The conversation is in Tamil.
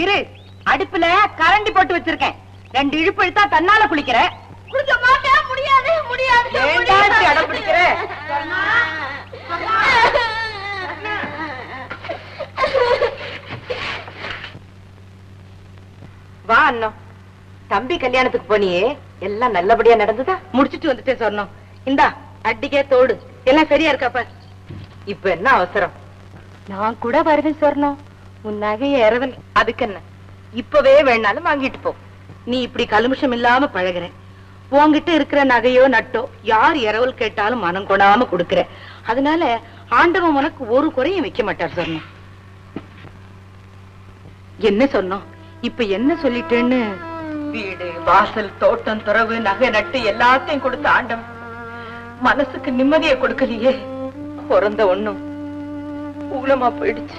இரு, அடுப்புல கரண்டி போட்டு வச்சிருக்கேன். 2 இழுப்பு இழுத்தா தன்னால குளிக்கிற. குளிக்க மாட்டேன். முடியாது முடியாது. அடம் பிடிக்கிற. வா அண்ணா. தம்பி கல்யாணத்துக்கு போனியே, எல்லாம் நல்லபடியா நடந்ததா? முடிச்சிட்டு வந்துட்டேன் சொன்னோம். இந்தா அட்டிக்கே தோடு, எல்லாம் சரியா இருக்காப்ப. இப்ப என்ன அவசரம்? நான் கூட வருவேன் சொன்னோம். உன் நகைய இரவல். அதுக்கு என்ன, இப்பவே வேணாலும் வாங்கிட்டு போ. நீ இப்படி கலுமிஷம் இல்லாம பழகுற. உன்கிட்ட இருக்கிற நகையோ நட்டோ யார் இரவல் கேட்டாலும் மனம் கொடாம கொடுக்கற. அதனால ஆண்டவன் உனக்கு ஒரு குறையும் வைக்க மாட்டார் சொன்னோம். என்ன சொன்னோம்? இப்ப என்ன சொல்லிட்டேன்னு? வீடு வாசல் தோட்டம் துறவு நகை நட்டு எல்லாத்தையும் கொடுத்த ஆண்டவன் மனசுக்கு நிம்மதியை கொடுக்கலையே. பிறந்த ஒண்ணும் ஊலமா போயிடுச்சு.